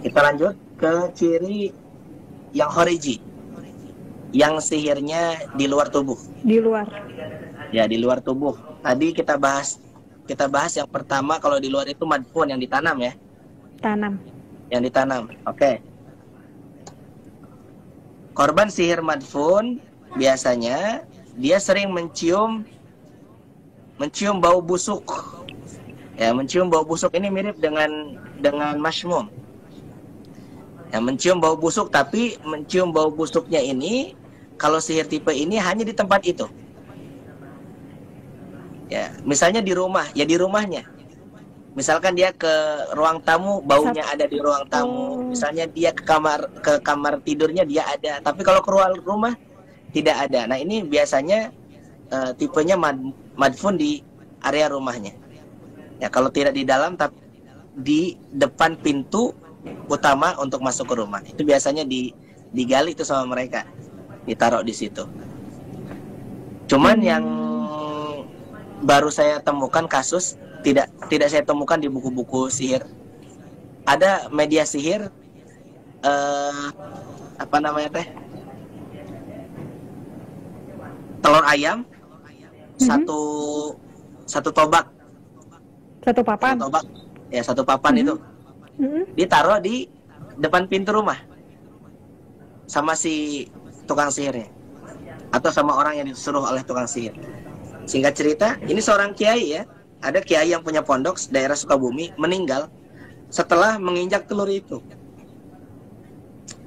Kita lanjut ke ciri yang khariji, yang sihirnya di luar tubuh. Di luar. Ya, di luar tubuh. Tadi kita bahas yang pertama, kalau di luar itu madfun, yang ditanam ya. Tanam. Yang ditanam. Oke. Korban sihir madfun biasanya dia sering mencium bau busuk. Ya, mencium bau busuk ini mirip dengan masmum. Ya, mencium bau busuk, tapi mencium bau busuknya ini kalau sihir tipe ini hanya di tempat itu. Ya, misalnya di rumah, ya di rumahnya. Misalkan dia ke ruang tamu, baunya ada di ruang tamu. Misalnya dia ke kamar tidurnya dia ada, tapi kalau keluar rumah tidak ada. Nah, ini biasanya tipenya madfun di area rumahnya. Ya, kalau tidak di dalam, tapi di depan pintu utama untuk masuk ke rumah. Itu biasanya digali itu sama mereka, ditaruh di situ. Cuman yang baru saya temukan kasus, tidak saya temukan di buku-buku sihir. Ada media sihir apa namanya teh? Telur ayam satu tobak. Satu papan. Satu tobak. Ya, satu papan itu. Ditaruh di depan pintu rumah sama si tukang sihirnya atau sama orang yang disuruh oleh tukang sihir. Singkat cerita, ini seorang kiai ya, ada kiai yang punya pondok daerah Sukabumi, meninggal setelah menginjak telur itu.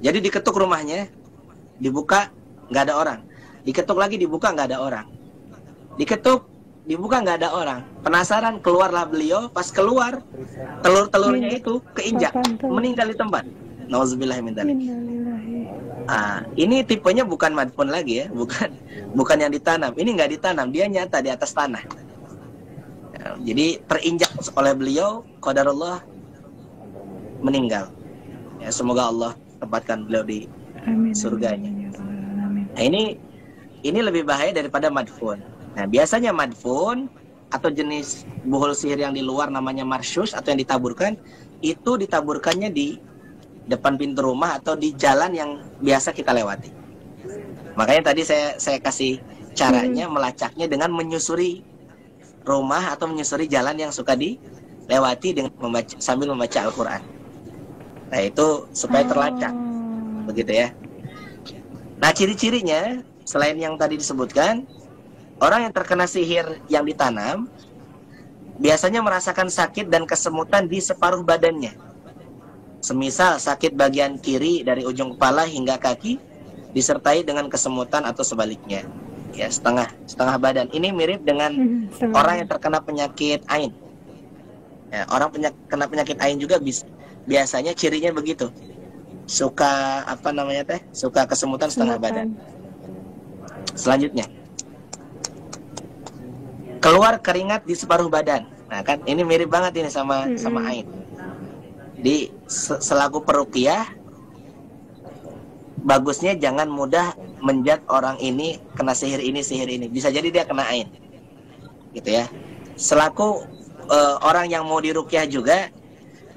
Jadi diketuk rumahnya, dibuka nggak ada orang, diketuk lagi, dibuka nggak ada orang, diketuk, dibuka nggak ada orang. Penasaran, keluarlah beliau. Pas keluar, telur-telurnya itu keinjak, meninggal di tempat. Nauzubillah min dzalik. Ini tipenya bukan madfun lagi ya, bukan yang ditanam. Ini nggak ditanam, dia nyata di atas tanah. Ya, jadi terinjak oleh beliau, qadarullah, meninggal. Ya, semoga Allah tempatkan beliau di surganya. Nah, ini lebih bahaya daripada madfun. Nah, biasanya madfun atau jenis buhul sihir yang di luar namanya marsyus atau yang ditaburkan, itu ditaburkannya di depan pintu rumah atau di jalan yang biasa kita lewati. Makanya tadi saya kasih caranya melacaknya dengan menyusuri rumah atau menyusuri jalan yang suka dilewati dengan sambil membaca Al-Quran. Nah, itu supaya terlacak. Begitu ya. Nah, ciri-cirinya selain yang tadi disebutkan, orang yang terkena sihir yang ditanam biasanya merasakan sakit dan kesemutan di separuh badannya. Semisal sakit bagian kiri dari ujung kepala hingga kaki disertai dengan kesemutan atau sebaliknya. Ya, setengah badan. Ini mirip dengan orang yang terkena penyakit ain. Ya, orang kena penyakit ain juga biasanya cirinya begitu. Suka suka kesemutan setengah badan. Selanjutnya, keluar keringat di separuh badan. Nah, kan ini mirip banget ini sama ain. Di selaku peruqyah, bagusnya jangan mudah menjat orang ini kena sihir ini. Bisa jadi dia kena ain, gitu ya. Selaku orang yang mau diruqyah juga,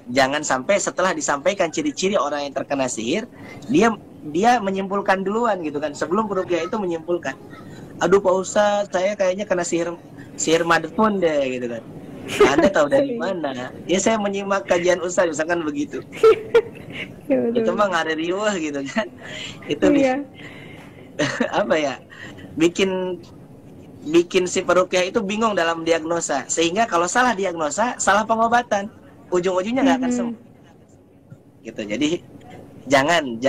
jangan sampai setelah disampaikan ciri-ciri orang yang terkena sihir, dia menyimpulkan duluan gitu kan. Sebelum peruqyah itu menyimpulkan, aduh Pak Ustadz, saya kayaknya kena sihir madfun deh gitu kan. Anda tahu dari mana? Ya, saya menyimak kajian Ustadz, misalkan begitu. Itu mah ngare riwah gitu kan. Itu apa ya? Bikin si peruqyah itu bingung dalam diagnosa, sehingga kalau salah diagnosa, salah pengobatan, ujung-ujungnya nggak akan sembuh. Gitu. Jadi jangan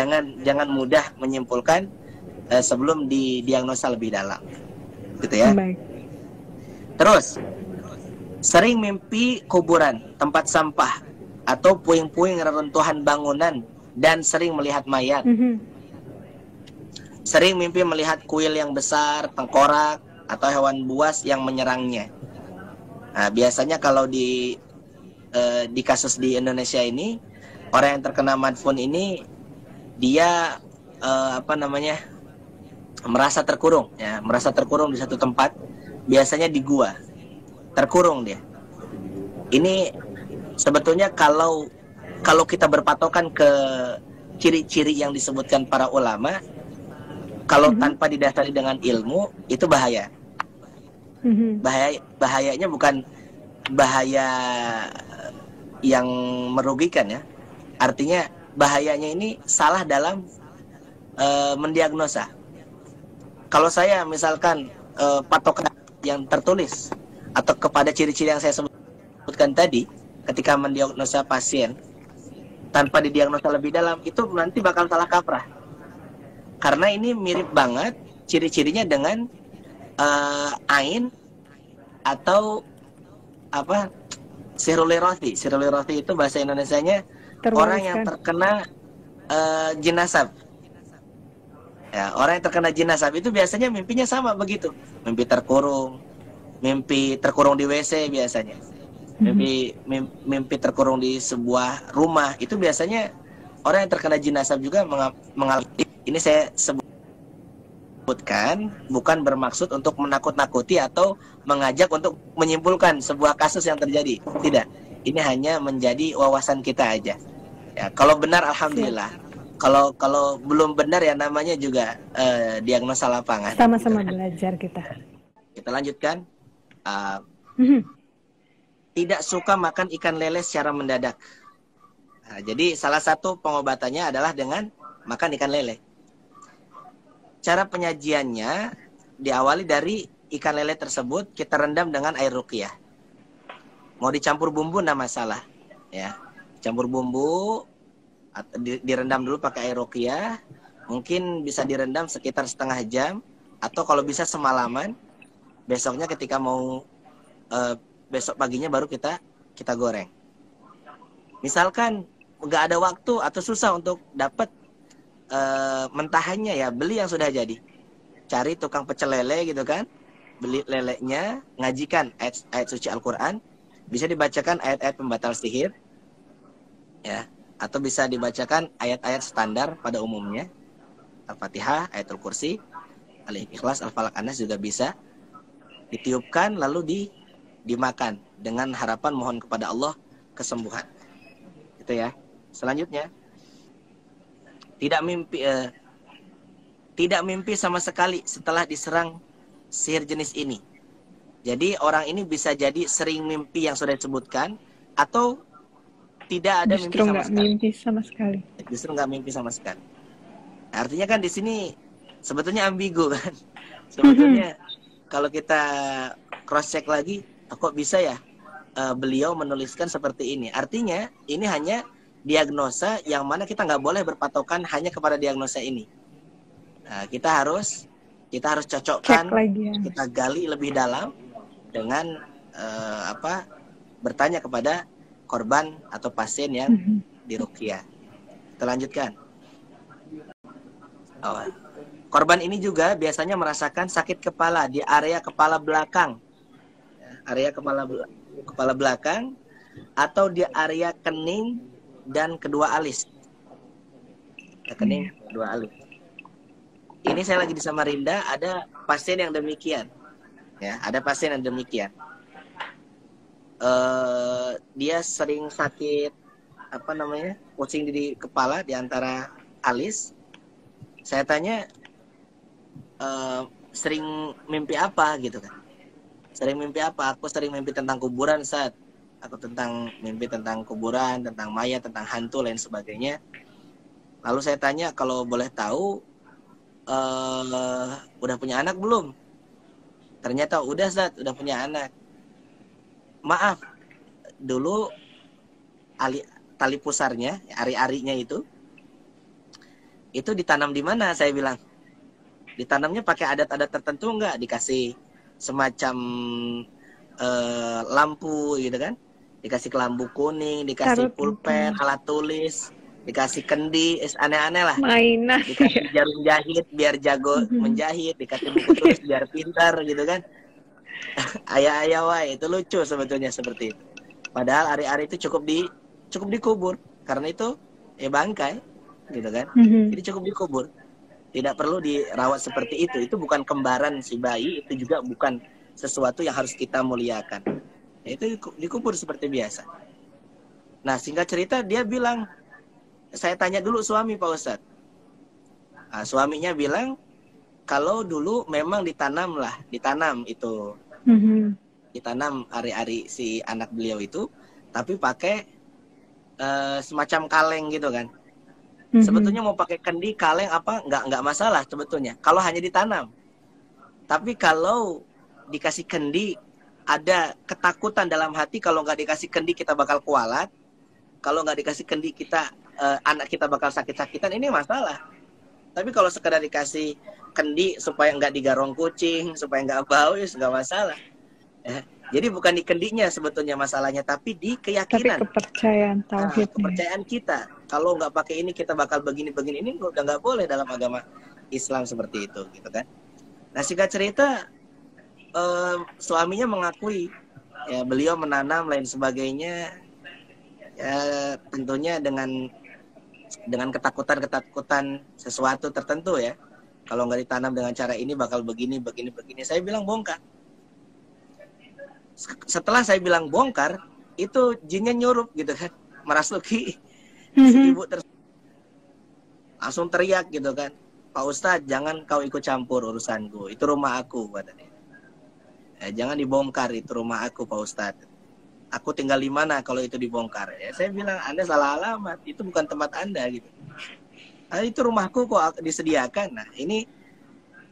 mudah menyimpulkan sebelum didiagnosa lebih dalam. Gitu ya. Baik. Terus, sering mimpi kuburan, tempat sampah, atau puing-puing reruntuhan bangunan, dan sering melihat mayat. Sering mimpi melihat kuil yang besar, tengkorak, atau hewan buas yang menyerangnya. Nah, biasanya kalau di kasus di Indonesia ini, orang yang terkena madfun ini, dia merasa terkurung di satu tempat, biasanya di gua. Terkurung dia. Ini sebetulnya kalau kalau kita berpatokan ke ciri-ciri yang disebutkan para ulama, kalau tanpa didasari dengan ilmu itu bahaya. Bahayanya bukan bahaya yang merugikan ya. Artinya bahayanya ini salah dalam mendiagnosa. Kalau saya misalkan patokan yang tertulis atau kepada ciri-ciri yang saya sebutkan tadi ketika mendiagnosa pasien tanpa didiagnosa lebih dalam, itu nanti bakal salah kaprah. Karena ini mirip banget ciri-cirinya dengan ain atau apa, siruliroti. Siruliroti itu bahasa Indonesianya orang yang terkena jinasab. Ya, orang yang terkena jinasab itu biasanya mimpinya sama begitu. Mimpi terkurung di WC biasanya. Mimpi terkurung di sebuah rumah, itu biasanya orang yang terkena jinasab juga mengalami. Ini saya sebutkan bukan bermaksud untuk menakut-nakuti atau mengajak untuk menyimpulkan sebuah kasus yang terjadi. Tidak. Ini hanya menjadi wawasan kita aja. Ya, kalau benar alhamdulillah. Kalau belum benar ya namanya juga diagnosa lapangan. Sama-sama belajar kita. Kita lanjutkan. Tidak suka makan ikan lele secara mendadak. Nah, jadi salah satu pengobatannya adalah dengan makan ikan lele. Cara penyajiannya diawali dari ikan lele tersebut kita rendam dengan air ruqyah. Mau dicampur bumbu enggak masalah, ya. Campur bumbu, direndam dulu pakai air ruqyah. Mungkin bisa direndam sekitar setengah jam atau kalau bisa semalaman. Besoknya ketika mau besok paginya baru kita goreng. Misalkan nggak ada waktu atau susah untuk dapat mentahannya, ya beli yang sudah jadi. Cari tukang pecel lele gitu kan, beli lelenya, ngajikan ayat suci Al-Quran, bisa dibacakan ayat-ayat pembatal sihir, ya, atau bisa dibacakan ayat-ayat standar pada umumnya, Al-Fatihah, Ayatul Kursi, Al-Ikhlas, Al-Falaq, An-Nas juga bisa. Ditiupkan lalu dimakan dengan harapan mohon kepada Allah kesembuhan. Itu ya. Selanjutnya, tidak mimpi sama sekali setelah diserang sihir jenis ini. Jadi orang ini bisa jadi sering mimpi yang sudah disebutkan atau tidak ada Justru mimpi sama sekali. Justru nggak mimpi sama sekali. Artinya kan di sini sebetulnya ambigu kan. Sebetulnya kalau kita cross check lagi, kok bisa ya beliau menuliskan seperti ini. Artinya ini hanya diagnosa yang mana kita nggak boleh berpatokan hanya kepada diagnosa ini. Nah, kita harus cocokkan, kita gali lebih dalam dengan bertanya kepada korban atau pasien yang diruqyah. Kita lanjutkan. Korban ini juga biasanya merasakan sakit kepala di area kepala belakang, kepala belakang, atau di area kening dan kedua alis. Kening, kedua alis. Ini saya lagi di Samarinda, ada pasien yang demikian. Ya, ada pasien yang demikian. Dia sering sakit pusing di kepala di antara alis. Saya tanya sering mimpi apa gitu kan. Sering mimpi apa? Aku sering mimpi tentang kuburan, Ustaz. Aku mimpi tentang kuburan, tentang mayat, tentang hantu lain sebagainya. Lalu saya tanya, kalau boleh tahu udah punya anak belum? Ternyata udah, Ustaz, udah punya anak. Maaf, dulu tali pusarnya, ari-arinya itu ditanam di mana? Saya bilang. Ditanamnya pakai adat-adat tertentu enggak? Dikasih semacam lampu gitu kan? Dikasih kelambu kuning, dikasih pulpen, alat tulis, dikasih kendi, aneh-aneh lah. Mainan. Dikasih jarum jahit biar jago menjahit, dikasih buku tulis biar pintar gitu kan. Ayah-ayah wae, itu lucu sebetulnya seperti itu. Padahal ari-ari itu cukup dikubur, karena itu bangkai gitu kan. Jadi cukup dikubur. Tidak perlu dirawat seperti itu. Itu bukan kembaran si bayi, itu juga bukan sesuatu yang harus kita muliakan. Itu dikubur seperti biasa. Nah, singkat cerita dia bilang, saya tanya dulu suami Pak Ustadz. Nah, suaminya bilang, kalau dulu memang ditanam itu. Ditanam ari-ari si anak beliau itu, tapi pakai semacam kaleng gitu kan. Sebetulnya mau pakai kendi, kaleng apa, nggak masalah sebetulnya. Kalau hanya ditanam. Tapi kalau dikasih kendi, ada ketakutan dalam hati kalau nggak dikasih kendi kita bakal kualat. Kalau nggak dikasih kendi kita, anak kita bakal sakit-sakitan, ini masalah. Tapi kalau sekedar dikasih kendi supaya nggak digarong kucing, supaya nggak bau, ya nggak masalah. Jadi bukan di kendinya sebetulnya masalahnya, tapi di keyakinan. Tapi kepercayaan tauhid. Kepercayaan kita. Kalau nggak pakai ini kita bakal begini-begini, ini udah nggak boleh dalam agama Islam seperti itu, gitu kan. Nah, singkat cerita, suaminya mengakui, ya beliau menanam lain sebagainya, ya tentunya dengan ketakutan sesuatu tertentu ya. Kalau nggak ditanam dengan cara ini bakal begini. Saya bilang bongkar. Setelah saya bilang bongkar, itu jinnya nyurup gitu kan, merasuki si ibu langsung teriak gitu kan, Pak Ustadz jangan kau ikut campur urusanku, itu rumah aku katanya. Jangan dibongkar, itu rumah aku Pak Ustadz. Aku tinggal di mana kalau itu dibongkar? Ya, saya bilang Anda salah alamat, itu bukan tempat Anda gitu. Itu rumahku kok disediakan. Nah ini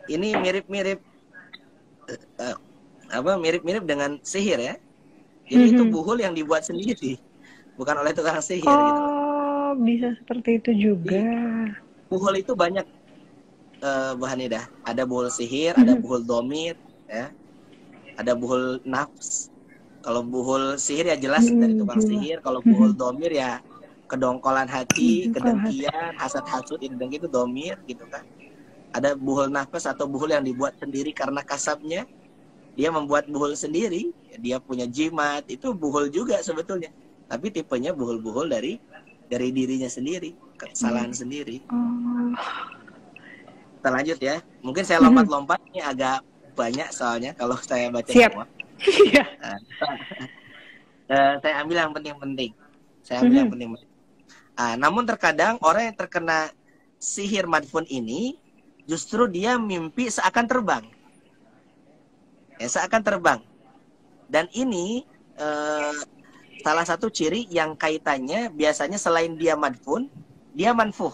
mirip-mirip mirip-mirip dengan sihir ya. Jadi itu buhul yang dibuat sendiri, bukan oleh tukang sihir. Gitu. Bisa seperti itu juga. Buhul itu banyak, Bu Hanidah. Ada buhul sihir, ada buhul domir, ya. Ada buhul nafs. Kalau buhul sihir ya jelas dari tukang sihir. Kalau buhul domir ya kedongkolan hati, kedengkian, hasad-hasud, itu domir gitu kan. Ada buhul nafs atau buhul yang dibuat sendiri karena kasabnya. Dia membuat buhul sendiri, dia punya jimat, itu buhul juga sebetulnya. Tapi tipenya buhul-buhul dari dirinya sendiri, kesalahan sendiri. Kita lanjut ya. Mungkin saya lompat-lompat, ini agak banyak soalnya kalau saya baca semua. Saya ambil yang penting-penting. Namun terkadang orang yang terkena sihir madfun ini, justru dia mimpi seakan terbang. Seakan terbang. Dan ini salah satu ciri yang kaitannya biasanya selain dia madfun, dia manfuh.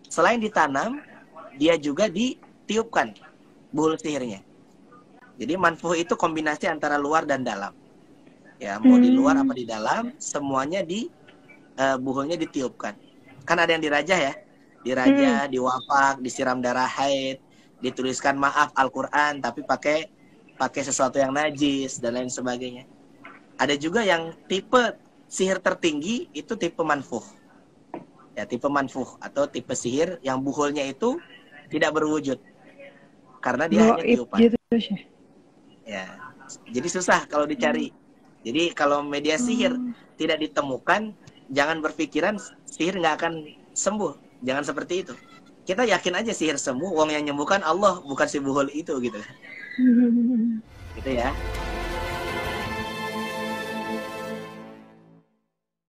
Selain ditanam, dia juga ditiupkan buhul sihirnya. Jadi manfuh itu kombinasi antara luar dan dalam. Ya, mau di luar apa di dalam, semuanya buhulnya ditiupkan. Kan ada yang dirajah ya. Dirajah, diwafak, disiram darah haid, dituliskan maaf Al-Qur'an tapi pakai sesuatu yang najis dan lain sebagainya. Ada juga yang tipe sihir tertinggi itu tipe manfuh. Ya, tipe manfuh atau tipe sihir yang buhulnya itu tidak berwujud. Karena dia hanya tiupan. Gitu. Ya. Jadi susah kalau dicari. Jadi kalau media sihir tidak ditemukan, jangan berpikiran sihir nggak akan sembuh. Jangan seperti itu. Kita yakin aja sihir sembuh, wong yang nyembuhkan Allah, bukan si buhul itu gitu. Gitu ya.